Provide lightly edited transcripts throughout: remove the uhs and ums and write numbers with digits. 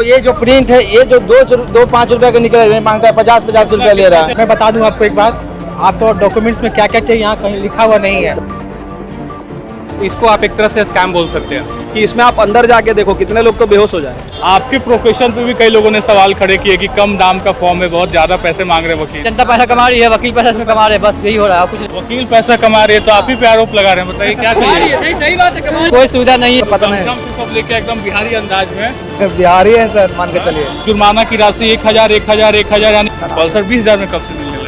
ये जो प्रिंट है, ये जो दो 5 रुपए का निकल रहे मांगता है, 50 रुपए ले रहा है। मैं बता दूं आपको एक बात, आपको डॉक्यूमेंट्स में क्या क्या चाहिए यहाँ कहीं लिखा हुआ नहीं है। इसको आप एक तरह से स्कैम बोल सकते हैं कि इसमें आप अंदर जाके देखो कितने लोग तो बेहोश हो जाए। आपके प्रोफेशन पे भी कई लोगों ने सवाल खड़े किए कि कम दाम का फॉर्म है, बहुत ज्यादा पैसे मांग रहे वकील। जनता पैसा कमा रही है, वकील पैसा इसमें कमा रहे हैं, बस यही हो रहा है कुछ। वकील पैसा कमा रहे हैं तो आप ही पे आरोप लगा रहे हैं, बताइए क्या चाहिए? सही बात है, कोई सुविधा नहीं है। पता नहीं, सब लेके एकदम बिहारी अंदाज में। बिहारी है सर, मान के चलिए। जुर्माना की राशि 1000 यानी पल्सर 20,000 में कब से मिलने लगा?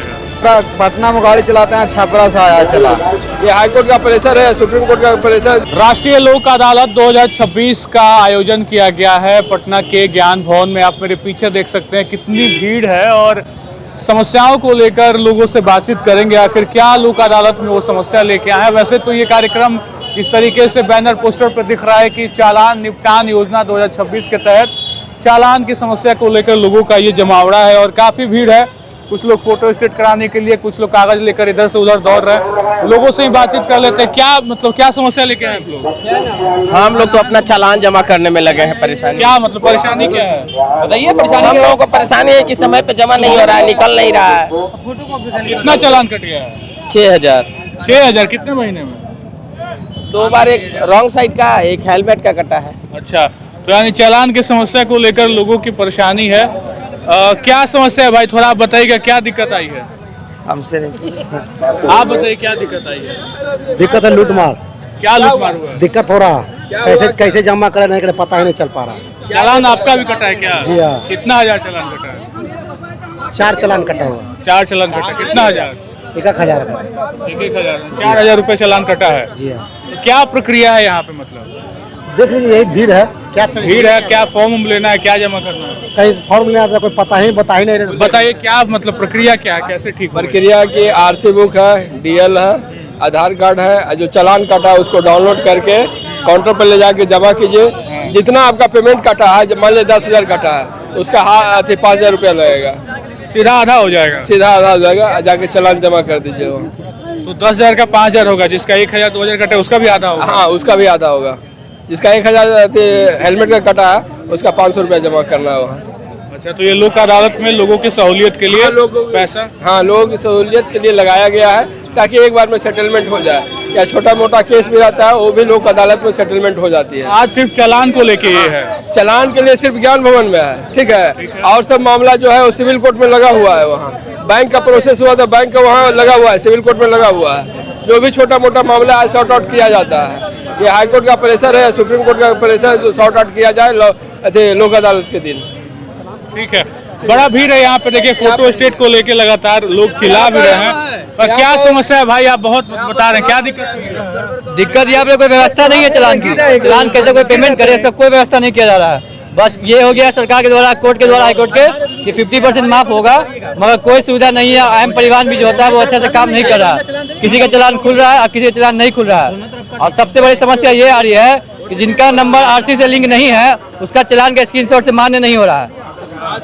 पटना में गाड़ी चलाते हैं, छपरा से आया चला। ये हाईकोर्ट का प्रेशर है, सुप्रीम कोर्ट का प्रेशर। राष्ट्रीय लोक अदालत 2026 का आयोजन किया गया है पटना के ज्ञान भवन में। आप मेरे पीछे देख सकते हैं कितनी भीड़ है और समस्याओं को लेकर लोगों से बातचीत करेंगे, आखिर क्या लोक अदालत में वो समस्या लेके आए हैं। वैसे तो ये कार्यक्रम इस तरीके से बैनर पोस्टर पर दिख रहा है कि चालान निपटान योजना 2026 के तहत चालान की समस्या को लेकर लोगों का ये जमावड़ा है और काफ़ी भीड़ है। कुछ लोग फोटो स्टेट कराने के लिए, कुछ लोग कागज लेकर इधर से उधर दौड़ रहे हैं। लोगों से ही बातचीत कर लेते हैं, क्या समस्या लेके आए आप लोग? हम लोग तो अपना चालान जमा करने में लगे हैं। परेशानी क्या मतलब परेशानी क्या है, बताइए? परेशानी हम लोगों को परेशानी है कि समय पे जमा नहीं हो रहा है, निकल नहीं रहा है। कितना चालान कट गया है? 6,000 कितने महीने में? 2 बार, एक रॉन्ग साइड का, एक हेलमेट का कटा है। अच्छा, तो यानी चालान की समस्या को लेकर लोगों की परेशानी है। क्या समस्या है भाई, थोड़ा आप बताइएगा, क्या दिक्कत आई है? हमसे नहीं, आप बताइए क्या दिक्कत आई है? दिक्कत है लूट मार। क्या लूट मार हुआ है? दिक्कत हो रहा है, कैसे जमा करे नहीं करे पता ही नहीं चल पा रहा। चालान आपका भी कटा है क्या? जी हाँ। कितना हजार चालान कटा है? 4 चालान कटा हुआ। 4 चालान कटा, कितना हजार? 1,000 का। 1,000, 4,000 रुपए चालान कटा है। जी हाँ। तो क्या प्रक्रिया है यहाँ पे, मतलब देख लीजिए यही भीड़ है। क्या भीड़ है? क्या फॉर्म लेना है, क्या जमा करना है? कहीं फॉर्म लेना था, कोई बता ही नहीं रहे। बताइए क्या मतलब प्रक्रिया क्या है, कैसे ठीक होगा? प्रक्रिया की आरसी बुक है, डीएल है, आधार कार्ड है, जो चालान कटा है उसको डाउनलोड करके काउंटर पर ले जाके जमा कीजिए। जितना आपका पेमेंट कटा है, मान लीजिए 10,000 कटा है तो उसका 5,000 रुपया लगेगा। सीधा आधा हो जाएगा? सीधा आधा हो जाएगा, जाके चालान जमा कर दीजिए। तो 10,000 का 5,000 होगा, जिसका 1,000 2,000 कटे उसका भी आधा होगा? हाँ, उसका भी आधा होगा। जिसका 1,000 हेलमेट का कटा है उसका 500 रुपया जमा करना है वहाँ। अच्छा, तो ये लोक अदालत में लोगों की सहूलियत के लिए पैसा? हाँ, लोगों की सहूलियत के लिए लगाया गया है ताकि एक बार में सेटलमेंट हो जाए, या छोटा मोटा केस भी रहता है वो भी लोक अदालत में सेटलमेंट हो जाती है। आज सिर्फ चालान को लेके ये है? चालान के लिए सिर्फ ज्ञान भवन में है, ठीक है। और सब मामला जो है वो सिविल कोर्ट में लगा हुआ है। वहाँ बैंक का प्रोसेस हुआ तो बैंक का वहाँ लगा हुआ है, सिविल कोर्ट में लगा हुआ है। जो भी छोटा मोटा मामला है सॉर्ट आउट किया जाता है। ये हाईकोर्ट का प्रेशर है, सुप्रीम कोर्ट का प्रेशर जो सॉर्ट आउट किया जाए लोक अदालत के दिन। ठीक है, बड़ा भीड़ है यहाँ पे। देखिए फोटो स्टेट को लेके लगातार लोग चिल्ला भी रहे हैं, पर क्या समस्या है भाई, आप बहुत बता रहे हैं, क्या दिक्कत? दिक्कत यहाँ पे कोई व्यवस्था नहीं है चालान की। चालान कैसे कोई पेमेंट करे, सब कोई व्यवस्था नहीं किया जा रहा है। बस ये हो गया सरकार के द्वारा, कोर्ट के द्वारा, हाईकोर्ट के, कि 50% माफ होगा, मगर कोई सुविधा नहीं है। आम परिवहन भी जो होता है वो अच्छे से काम नहीं कर रहा है। किसी का चालान खुल रहा है और किसी का चालान नहीं खुल रहा है। और सबसे बड़ी समस्या ये आ रही है कि जिनका नंबर आरसी से लिंक नहीं है उसका चालान का स्क्रीनशॉट से मान्य नहीं हो रहा है।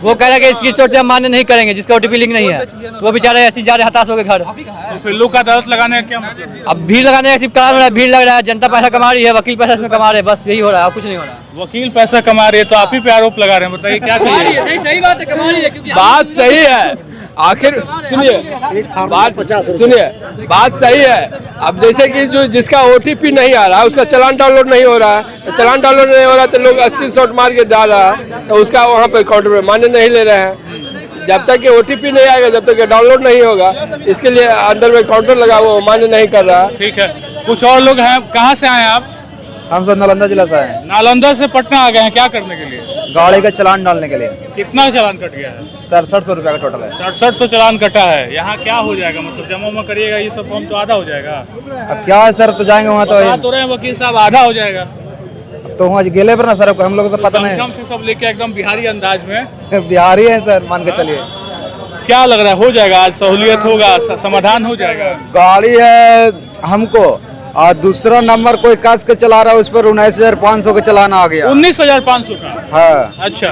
वो कह रहा है कि स्क्रीनशॉट से हम मान्य नहीं करेंगे जिसका ओटीपी लिंक नहीं है, तो वो बेचारे ऐसे जा रहे हताश हो गए घर। तो फिर लोक अदालत लगाने का क्या मतलब? अब भीड़ लगाने का सिर्फ कारण हो रहा है, भीड़ लग रहा है, जनता पैसा कमा रही है, वकील पैसा इसमें कमा रहे हैं, बस यही हो रहा है, कुछ नहीं हो रहा है। वकील पैसा कमा रहे हैं तो आप ही पे आरोप लगा रहे हैं, बताइए क्या चाहिए? सही बात है, कमा रही है, क्योंकि बात सही है। आखिर सुनिए बात सही है। अब जैसे कि जो जिसका ओटीपी नहीं आ रहा है उसका चालान डाउनलोड नहीं हो रहा है, चालान डाउनलोड नहीं हो रहा है तो लोग स्क्रीनशॉट मार के डाल रहा है, तो उसका वहाँ पर काउंटर पर मान्य नहीं ले रहे हैं। जब तक कि ओटीपी नहीं आएगा, जब तक डाउनलोड नहीं होगा, इसके लिए अंदर में काउंटर लगा हुआ मान्य नहीं कर रहा। ठीक है, कुछ और लोग हैं, कहाँ से आए हैं आप? हम सब नालंदा जिला से आए। नालंदा से पटना आ गए हैं, क्या करने के लिए? गाड़ी का चालान डालने के लिए। कितना चालान कट गया है? 6700 रुपया का टोटल है। 6700 चालान कटा है। यहाँ क्या हो जाएगा, मतलब जमा उमा करिएगा ये सब फॉर्म तो आधा हो जाएगा? अब क्या है सर, तो जाएंगे वहाँ तो रहे वकील साहब, आधा हो जाएगा तो वहाँ गेले पर ना सर, हम लोग तो पता नहीं। से सब लेके एकदम बिहारी अंदाज में। बिहारी है सर, मान के चलिए। क्या लग रहा है, हो जाएगा आज? सहूलियत होगा, समाधान हो जाएगा? गाड़ी है हमको और दूसरा नंबर कोई कस के चला रहा है, उस पर 19,500 का चलान आ गया। 19,500 का? हाँ। अच्छा।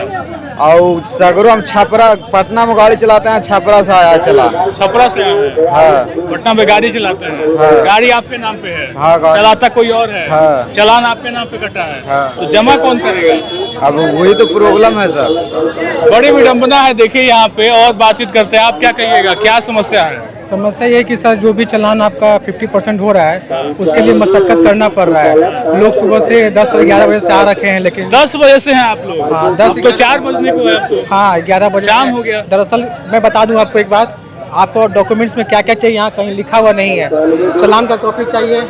और सगरो हम छपरा पटना में गाड़ी चलाते हैं, छपरा से आया चला। छपरा से आया है? हाँ। पटना में गाड़ी चलाते हैं? हाँ। गाड़ी आपके नाम पे है? हाँ, चलाता कोई और है? हाँ। चलान आपके नाम पे कटा है? हाँ। तो जमा कौन करेगा? अब वही तो प्रॉब्लम है सर। बड़ी विडम्बना है। देखिए यहाँ पे और बातचीत करते हैं। आप क्या कहिएगा, क्या समस्या है? समस्या ये है कि सर जो भी चालान आपका 50% हो रहा है उसके लिए मशक्कत करना पड़ रहा है। लोग सुबह से 10-11 बजे से आ रखे हैं, लेकिन 10 बजे से हैं आप लोग? हाँ, 10 तो 4 बजने को है अब तो। हाँ, 11 बजे शाम हो गया। दरअसल मैं बता दूं आपको एक बात, आपको डॉक्यूमेंट्स में क्या क्या चाहिए यहाँ कहीं लिखा हुआ नहीं है। चालान का कॉपी चाहिए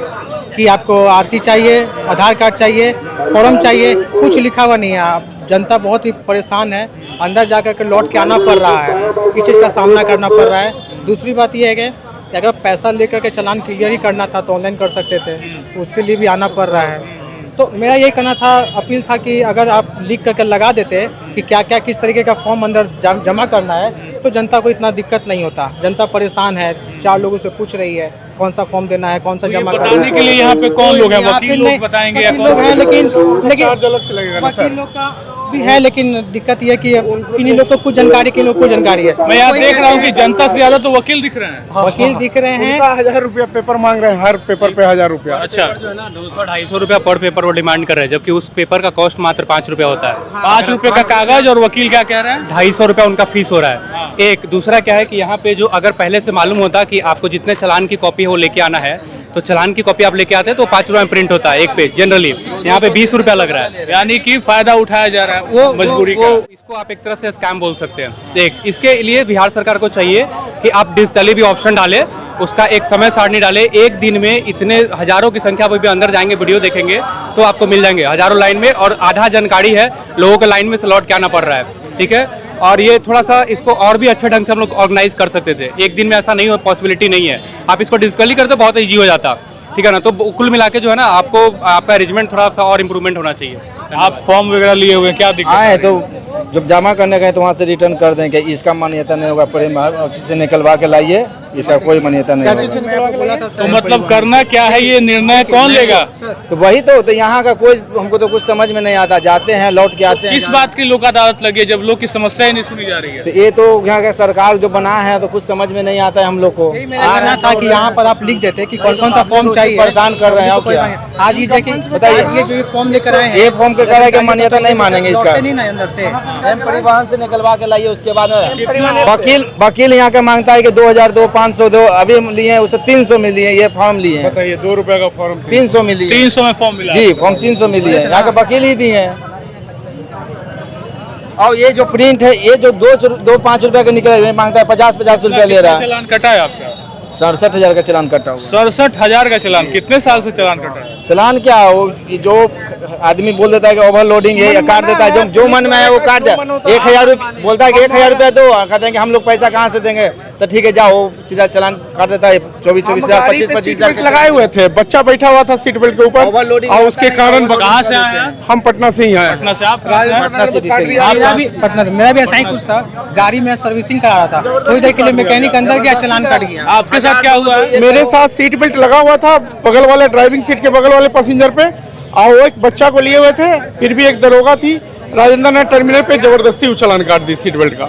कि आपको आरसी चाहिए, आधार कार्ड चाहिए, फॉर्म चाहिए, कुछ लिखा हुआ नहीं है। आप जनता बहुत ही परेशान है, अंदर जा कर के लौट के आना पड़ रहा है, इस चीज़ का सामना करना पड़ रहा है। दूसरी बात यह है कि अगर पैसा लेकर के चालान क्लियर ही करना था तो ऑनलाइन कर सकते थे, तो उसके लिए भी आना पड़ रहा है। तो मेरा यही कहना था, अपील था कि अगर आप लिख करके लगा देते कि क्या क्या किस तरीके का फॉर्म अंदर जमा करना है, तो जनता को इतना दिक्कत नहीं होता। जनता परेशान है, 4 लोगों से पूछ रही है कौन सा फॉर्म देना है, कौन सा जमा करना है। बताने के लिए यहाँ पे कौन लोग हैं? यहाँ वकील पे लोग नहीं, बताएंगे या वकील कौन? लोग हैं, लेकिन अलग से लगेगा ना सर? वकील लोग का भी है, लेकिन दिक्कत ये है कि किन्हीं लोग को कुछ जानकारी, किन्हीं लोग को जानकारी है। मैं यहाँ देख रहा हूँ कि जनता से ज्यादा तो वकील दिख रहे हैं। वकील दिख रहे हैं। 1,000 रुपया पेपर मांग रहे हैं, हर पेपर पे 1,000 रुपया। अच्छा। 200-250 रुपया पर पेपर वो डिमांड कर रहे हैं, जबकि उस पेपर का कॉस्ट मात्र 5 रुपया होता है। 5 रुपए का कागज, और वकील क्या कह रहे हैं? 250 रुपया उनका फीस हो रहा है। एक दूसरा क्या है कि यहाँ पे जो अगर पहले से मालूम होता कि आपको जितने चालान की कॉपी है वो लेके आना है, तो चालान की कॉपी आप लेके आते हैं तो 5 रुपये में प्रिंट होता है एक पेज जनरली। यहाँ पे 20 रुपया लग रहा है, यानी कि फायदा उठाया जा रहा है वो मजबूरी का। इसको आप एक तरह से स्कैम बोल सकते हैं। देख, इसके लिए बिहार सरकार को चाहिए कि आप डिजिटली भी ऑप्शन डालें, उसका एक समय सारणी डालें। एक दिन में इतने हजारों की संख्या में भी अंदर जाएंगे, वीडियो देखेंगे तो आपको मिल जाएंगे हजारों लाइन में, और आधा जानकारी है लोगों को लाइन में से लौट के आना पड़ रहा है। ठीक है, और ये थोड़ा सा इसको और भी अच्छे ढंग से हम लोग ऑर्गेनाइज कर सकते थे। एक दिन में ऐसा नहीं हो, पॉसिबिलिटी नहीं है। आप इसको डिजिटली करते बहुत ईजी हो जाता, ठीक है ना। तो कुल मिला के जो है ना, आपको आपका अरेंजमेंट थोड़ा सा और इम्प्रूवमेंट होना चाहिए। आप फॉर्म वगैरह लिए हुए, क्या दिक्कत आए तो जब जमा करने गए तो वहाँ से रिटर्न कर देंगे, इसका मान्यता नहीं होगा, प्रेम ऑफिस से निकलवा के लाइए, इसका कोई मान्यता नहीं होगा। तो मतलब करना क्या है, ये निर्णय कौन लेगा? तो वही तो यहाँ का कोई हमको तो कुछ समझ में नहीं आता, जाते हैं लौट के आते हैं। किस बात की लोक अदालत लगी है जब लोग की समस्या ही नहीं सुनी जा रही है? तो ये तो यहाँ का सरकार जो बना है तो कुछ समझ में नहीं आता है हम लोग को। कहना था कि यहाँ पर आप लिख देते कि कौन कौन सा फॉर्म चाहिए। परेशान कर रहे हैं, और क्या आज ही जाके बताइए, ये जो फॉर्म लेकर आए हैं, ये फॉर्म के कह कि मान्यता नहीं मानेंगे इसका। नहीं ना अंदर से परिवहन से निकलवा के लाइए, उसके बाद वकील यहाँ का मांगता है कि 2,000 दो, 500 दो, अभी लिए उसे 300 में लिए, ये फॉर्म लिए हैं। बताइए, 2 रुपया का फॉर्म 300 में लिए। 300 में फॉर्म मिला? जी, फॉर्म 300 में लिए, यहाँ के वकील ही दिए हैं। और ये जो प्रिंट है, ये जो 2-5 रुपया का निकले मांगता है, 50-50 रुपया ले रहा है। चालान कटा है आपका? 67,000 का चालान कटा हुआ। 67,000 का चालान? कितने साल से चालान कटा है? चालान क्या वो जो आदमी बोल देता है कि ओवरलोडिंग है, काट देता है, जो मन में है वो काट दे। 1,000 रुपया बोलता है कि 1,000 रुपया दो, कहते हैं कि हम लोग पैसा कहाँ से देंगे, तो ठीक है जाओ, सीधा चालान काट देता है। 24,000 25,000 लगाए हुए थे, बच्चा बैठा हुआ था सीट बेल्ट के ऊपर, और उसके कारण। कहाँ से आए हैं? हम पटना से ही आए। पटना से? आप पटना सिटी से। मेरा भी ऐसा ही कुछ था, गाड़ी में सर्विसिंग करा रहा था, थोड़ी देर के लिए मैकेनिक अंदर गया, चालान कट गया। आपके साथ क्या हुआ है? मेरे साथ सीट बेल्ट लगा हुआ था, बगल वाले ड्राइविंग सीट के बगल वाले पैसेंजर पे, और वो एक बच्चा को लिए हुए थे, फिर भी एक दरोगा थी राजेंद्र नगर टर्मिनल पे जबरदस्ती वो चालान काट दी सीट बेल्ट का।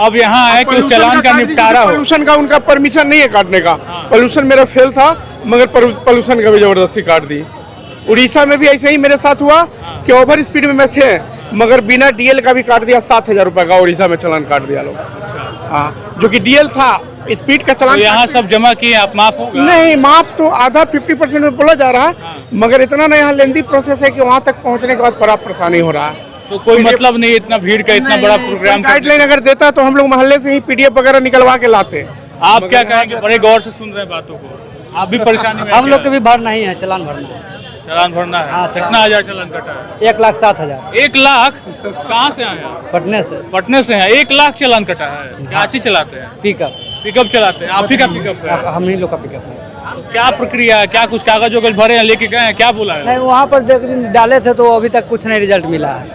अब यहाँ है कि उस चालान का निपटारा हो। पोल्यूशन का उनका परमिशन नहीं है काटने का, पोल्यूशन मेरा फेल था, मगर पोल्यूशन का भी जबरदस्ती काट दी। उड़ीसा में भी ऐसे ही मेरे साथ हुआ कि ओवर स्पीड में मैं थे, मगर बिना डीएल का भी काट दिया। 7,000 रुपए का उड़ीसा में चालान काट दिया लोग। हाँ, जो कि डीएल था, स्पीड का चालान। तो यहाँ सब जमा किए, आप माफ होगा? नहीं, माफ तो आधा 50% में बोला जा रहा है, मगर इतना नहीं, यहाँ लेंदी प्रोसेस है कि वहाँ तक पहुँचने के बाद बड़ा परेशानी हो रहा है। तो कोई मतलब नहीं इतना भीड़ का, इतना बड़ा प्रोग्राम। गाइडलाइन अगर देता तो हम लोग मोहल्ले से ही पीडीएफ वगैरह निकलवा के लाते। आप क्या कहेंगे? बड़े गौर से सुन रहे हैं बातों को, आप भी परेशानी में? हम लोग के भी भर नहीं है, चालान भरना है। चालान भरना है? हाँ, कितना हजार चालान कटा है? 1,07,000। 1 लाख? कहाँ से आए हैं? पटने से। पटने से हैं? 1 लाख चालान कटा है? क्या चीज चलाते हैं? पिकअप। पिकअप चलाते हैं? आप ही का पिकअप है? हम ही लोग का पिकअप है। क्या प्रक्रिया है, क्या कुछ कागज वगैरह भरे हैं, लेके गए हैं, क्या बोला है? नहीं, वहाँ पर डाले थे तो अभी तक कुछ नहीं रिजल्ट मिला है।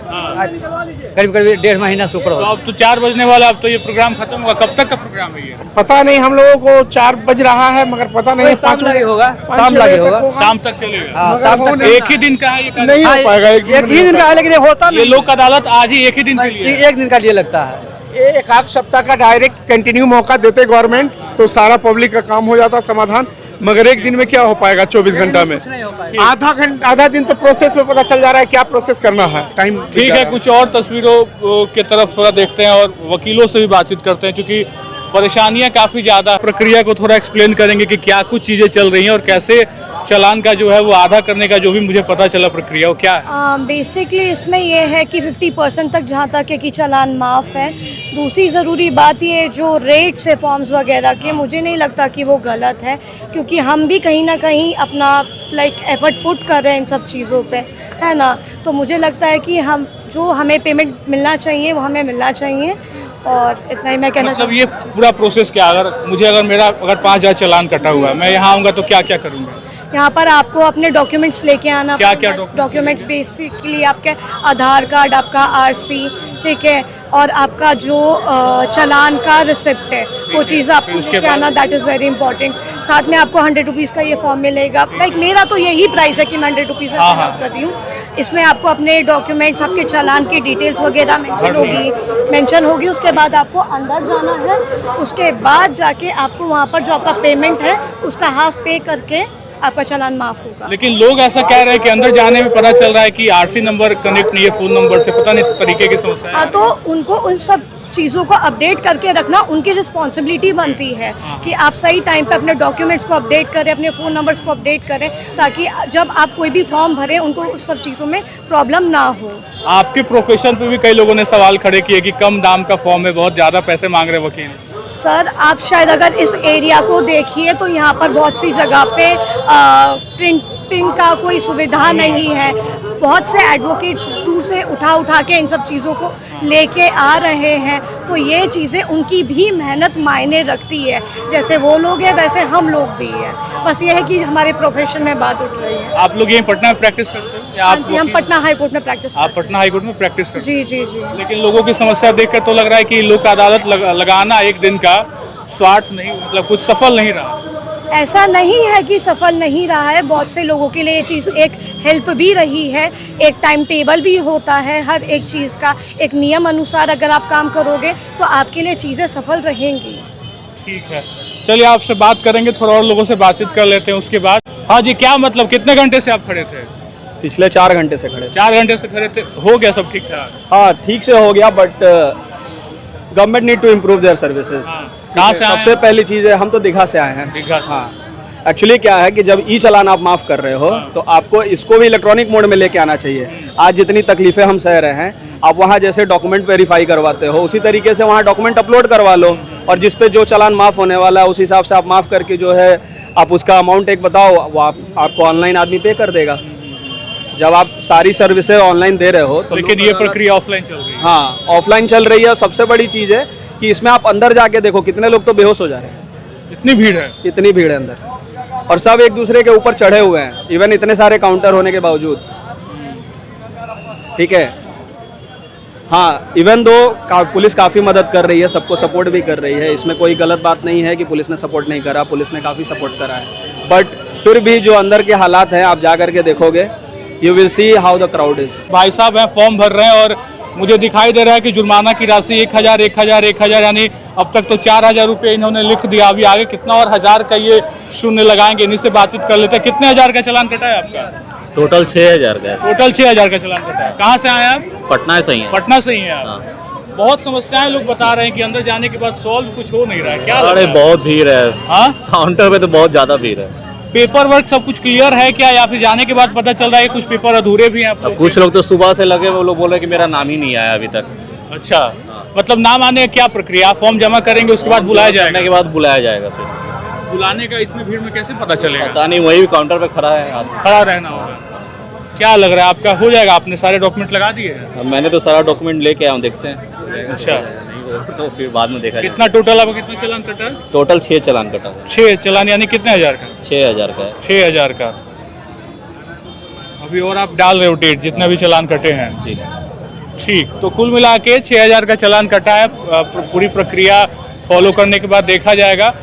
करीब करीब 1.5 महीना से ऊपर तो अब तो 4 बजने वाला, अब तो ये प्रोग्राम खत्म होगा। कब तक का प्रोग्राम है ये? पता नहीं, हम लोगों को 4 बज रहा है मगर पता नहीं 5 बजे होगा, शाम लगे होगा, शाम तक चलेगा। हाँ, शाम तक। एक ही दिन का है ये? नहीं हो पाएगा, एक ही दिन का है, लेकिन ये होता ये लोक अदालत आज ही एक ही दिन के लिए है। एक दिन का लिए लगता है। ये एक आध सप्ताह का डायरेक्ट कंटिन्यू मौका देते गवर्नमेंट तो सारा पब्लिक का काम हो जाता समाधान, मगर एक दिन में क्या हो पाएगा 24 घंटा में? आधा दिन तो प्रोसेस में पता चल जा रहा है क्या प्रोसेस करना है। टाइम ठीक है, कुछ और तस्वीरों की तरफ थोड़ा देखते हैं और वकीलों से भी बातचीत करते हैं, क्योंकि परेशानियां काफी ज्यादा। प्रक्रिया को थोड़ा एक्सप्लेन करेंगे कि क्या कुछ चीजें चल रही हैं और कैसे चालान का जो है वो आधा करने का जो भी मुझे पता चला प्रक्रिया वो क्या है। बेसिकली इसमें ये है कि 50% तक जहाँ तक है कि चालान माफ़ है। दूसरी ज़रूरी बात ये जो रेट्स है फॉर्म्स वगैरह के, मुझे नहीं लगता कि वो गलत है, क्योंकि हम भी कहीं ना कहीं अपना एफर्ट पुट कर रहे हैं इन सब चीज़ों पे, है ना। तो मुझे लगता है कि हम जो हमें पेमेंट मिलना चाहिए वो हमें मिलना चाहिए, और इतना ही मैं कहना मतलब ये पूरा प्रोसेस क्या? अगर मेरा 5,000 चालान कटा हुआ है, मैं यहाँ आऊँगा तो क्या क्या करूँगा? यहाँ पर आपको अपने डॉक्यूमेंट्स लेके आना। क्या क्या डॉक्यूमेंट्स? बेसिकली आपके आधार कार्ड, आपका RC, ठीक है, और आपका जो चालान का रिसिप्ट है वो चीज़ आपको लेके आना, दैट इज़ वेरी इंपॉर्टेंट। साथ में आपको 100 रुपीज़ का ये फॉर्म मिलेगा। मेरा तो यही प्राइस है कि मैं 100 रुपीज़ कर रही हूँ। इसमें आपको अपने डॉक्यूमेंट्स, आपके चालान की डिटेल्स वगैरह मेंशन होगी। उसके बाद आपको अंदर जाना है, उसके बाद जाके आपको वहाँ पर जो आपका पेमेंट है उसका हाफ पे करके आपका चालान माफ होगा। लेकिन लोग ऐसा कह रहे हैं कि अंदर जाने में पता चल रहा है कि RC नंबर कनेक्ट नहीं है फ़ोन नंबर से, पता नहीं तरीके की समस्या है। हाँ, तो उनको उन सब चीज़ों को अपडेट करके रखना उनकी रिस्पॉन्सिबिलिटी बनती है कि आप सही टाइम पे अपने डॉक्यूमेंट्स को अपडेट करें, अपने फ़ोन नंबर्स को अपडेट करें, ताकि जब आप कोई भी फॉर्म भरें उनको उस सब चीज़ों में प्रॉब्लम ना हो। आपके प्रोफेशन पे भी कई लोगों ने सवाल खड़े किए कि कम दाम का फॉर्म है, बहुत ज़्यादा पैसे मांग रहे वकील। सर, आप शायद अगर इस एरिया को देखिए तो यहाँ पर बहुत सी जगह पे प्रिंटिंग का कोई सुविधा नहीं है। बहुत से एडवोकेट्स दूर से उठा के इन सब चीज़ों को लेके आ रहे हैं, तो ये चीज़ें उनकी भी मेहनत मायने रखती है। जैसे वो लोग हैं वैसे हम लोग भी हैं। बस ये है कि हमारे प्रोफेशन में बात उठ रही है। आप लोग यहीं पटना में प्रैक्टिस करते हो या आप? जी, हम पटना हाई कोर्ट में प्रैक्टिस। आप पटना हाई कोर्ट में प्रैक्टिस करते जी जी जी। लेकिन लोगों की समस्या देखकर तो लग रहा है कि लोक अदालत लगाना एक दिन का स्वार्थ नहीं, मतलब कुछ सफल नहीं रहा। ऐसा नहीं है कि सफल नहीं रहा है, बहुत से लोगों के लिए ये चीज़ एक हेल्प भी रही है। एक टाइम टेबल भी होता है हर एक चीज़ का, एक नियम अनुसार अगर आप काम करोगे तो आपके लिए चीज़ें सफल रहेंगी। ठीक है, चलिए आपसे बात करेंगे, थोड़ा और लोगों से बातचीत कर लेते हैं उसके बाद। हाँ जी, क्या मतलब कितने घंटे से आप खड़े थे? पिछले 4 घंटे से खड़े। 4 घंटे से खड़े थे, हो गया सब ठीक ठाक? हाँ, ठीक से हो गया, but government need to improve their services. कहाँ से आए हैं? सबसे पहली चीज़ है, हम तो दीघा से आए हैं। दीघा? हाँ, एक्चुअली क्या है कि जब चालान आप माफ़ कर रहे हो तो आपको इसको भी इलेक्ट्रॉनिक मोड में लेके आना चाहिए। आज जितनी तकलीफें हम सह रहे हैं, आप वहाँ जैसे डॉक्यूमेंट वेरीफाई करवाते हो उसी तरीके से वहाँ डॉक्यूमेंट अपलोड करवा लो, और जिस पे जो चालान माफ़ होने वाला है उस हिसाब से आप माफ़ करके जो है आप उसका अमाउंट एक बताओ, वो आपको ऑनलाइन आदमी पे कर देगा। जब आप सारी सर्विसेज ऑनलाइन दे रहे हो तो लेकिन ये प्रक्रिया ऑफलाइन चल रही है। हाँ, ऑफलाइन चल रही है। सबसे बड़ी चीज़ है कि इसमें आप अंदर जाके देखो कितने लोग तो बेहोश हो जा रहे हैं, इतनी भीड़ है। इतनी भीड़ है अंदर, और सब एक दूसरे के ऊपर चढ़े हुए हैं, इवन इतने सारे काउंटर होने के बावजूद। ठीक है, हाँ, इवन दो पुलिस काफ़ी मदद कर रही है, सबको सपोर्ट भी कर रही है, इसमें कोई गलत बात नहीं है कि पुलिस ने सपोर्ट नहीं करा, पुलिस ने काफ़ी सपोर्ट करा है। बट फिर भी जो अंदर के हालात हैं आप जा करके देखोगे, you will see how the crowd is. भाई साहब हैं, फॉर्म भर रहे हैं और मुझे दिखाई दे रहा है कि जुर्माना की राशि 1,000 यानी अब तक तो 4,000 रुपये इन्होंने लिख दिया। अभी आगे कितना और 1,000 का ये शून्य लगाएंगे, इन्हीं से बातचीत कर लेते हैं। कितने 1,000 का चालान कटा है आपका? टोटल 6,000 का। टोटल 6,000 का चालान कटा है। कहाँ से आए आप? पटना से ही है। पटना से ही है आप? बहुत समस्याएं लोग बता रहे हैं कि अंदर जाने के बाद सॉल्व कुछ हो नहीं रहा है, क्या? अरे बहुत भीड़ है। हाँ, काउंटर पे तो बहुत ज्यादा भीड़ है। पेपर वर्क सब कुछ क्लियर है क्या, या फिर जाने के बाद पता चल रहा है कुछ पेपर अधूरे भी हैं? कुछ लोग तो सुबह से लगे, वो लोग बोल रहे कि मेरा नाम ही नहीं आया अभी तक। अच्छा, मतलब नाम आने क्या प्रक्रिया? फॉर्म जमा करेंगे उसके बाद बुलाया जाएगा? के बाद बुलाया जाएगा। फिर बुलाने का इतनी भीड़ में कैसे पता चलेगा? पता नहीं, वही काउंटर पे खड़ा है, खड़ा रहना होगा। क्या लग रहा है आपका हो जाएगा? आपने सारे डॉक्यूमेंट लगा दिए हैं? मैंने तो सारा डॉक्यूमेंट लेके आया हूँ, देखते हैं। अच्छा, तो फिर बाद में देखा कितना टोटल अब कितना चालान कटा है? टोटल 6 चालान कटा हुआ 6 चालान, यानी कितने हजार का? 6,000 का है। 6,000 का। अभी और आप डाल रहे हो डेट जितना भी चालान कटे हैं? जी ठीक, तो कुल मिला के 6,000 का चालान कटा है। पूरी प्रक्रिया फॉलो करने के बाद देखा जाएगा।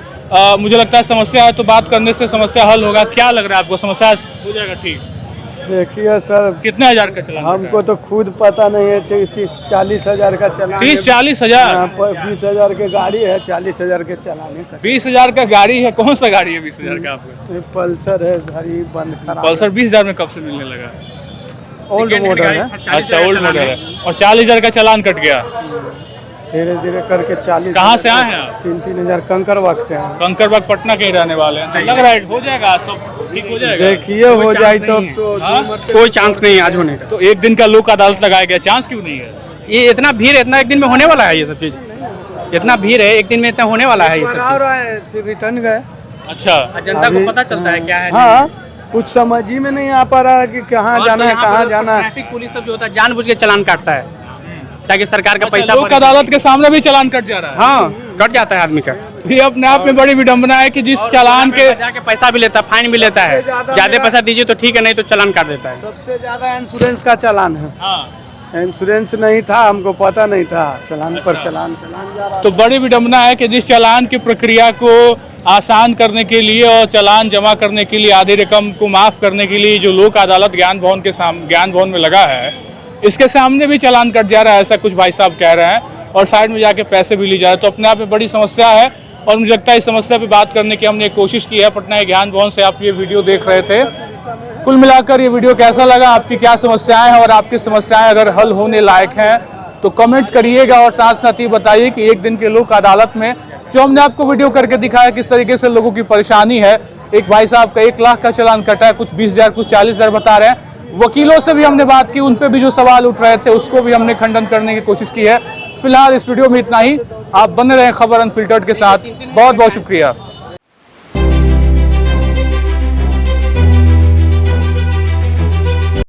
मुझे लगता है समस्या है तो बात करने से समस्या हल होगा। क्या लग रहा है आपको, समस्या हो जाएगा ठीक? देखिए सर, कितने हजार का चालान? हमको तो खुद पता नहीं है। 30-40 हजार का चालान। 30-40 हजार? 20,000 की गाड़ी है, 40,000 के चालान है। 20,000 का गाड़ी है? कौन सा गाड़ी है 20,000 का आपका? पल्सर है, गाड़ी बंद खराब। पल्सर 20,000 में कब से मिलने लगा? ओल्ड मॉडल है। अच्छा, ओल्ड मॉडल है। और 40,000 का चालान कट गया? धीरे धीरे करके 40। कहाँ से आए हैं आप? 3-3 हजार कंकरबाग से आए। कंकरबाग पटना के ही रहने वाले हैं। लग रहा है हो जाएगा, सब ठीक हो जाएगा। देखिए हो जाए तो कोई चांस नहीं है आज होने का। तो एक दिन का लोक अदालत लगाया गया, चांस क्यों नहीं है? ये इतना भीड़ है, इतना एक दिन में होने वाला है ये सब चीज। इतना भीड़ है, एक दिन में इतना होने वाला है ये सब चीज। फिर रिटर्न गए। अच्छा, जनता को पता चलता है क्या है। हाँ, कुछ समझ ही में नहीं आ पा रहा है कि कहाँ जाना है, कहाँ जाना है। ट्रैफिक पुलिस सब जो होता है जानबूझ के चालान काटता है ताकि सरकार का पैसा। लोक अदालत के सामने भी चालान कट जा रहा है? हाँ, कट जाता है आदमी का। ये अपने आप में बड़ी विडंबना है कि जिस चालान के जाके पैसा भी लेता है, फाइन भी लेता है। ज्यादा पैसा दीजिए तो ठीक है, नहीं तो चालान काट देता है। सबसे ज्यादा इंश्योरेंस का चालान है। हाँ। इंश्योरेंस नहीं था, हमको पता नहीं था। चालान पर चालान जा रहा। तो बड़ी विडंबना है कि जिस चालान की प्रक्रिया को आसान करने के लिए और चालान जमा करने के लिए आधी रकम को माफ करने के लिए जो लोक अदालत ज्ञान भवन में लगा है, इसके सामने भी चालान कट जा रहा है, ऐसा कुछ भाई साहब कह रहे हैं। और साइड में जाके पैसे भी ली जा रहे हैं। तो अपने आप में बड़ी समस्या है और मुझे लगता है इस समस्या पे बात करने की हमने कोशिश की है। पटना के ज्ञान भवन से आप ये वीडियो देख रहे थे। कुल मिलाकर ये वीडियो कैसा लगा, आपकी क्या समस्याएं हैं और आपकी समस्याएं अगर हल होने लायक हैं तो कमेंट करिएगा। और साथ साथ ये बताइए कि एक दिन के लोक अदालत में जो हमने आपको वीडियो करके दिखाया किस तरीके से लोगों की परेशानी है। एक भाई साहब का 1 लाख का चालान कटा है, कुछ 20,000 कुछ 40,000 बता रहे हैं। वकीलों से भी हमने बात की, उन पे भी जो सवाल उठ रहे थे उसको भी हमने खंडन करने की कोशिश की है। फिलहाल इस वीडियो में इतना ही। आप बने रहें खबर अनफिल्टर्ड के साथ। बहुत बहुत शुक्रिया।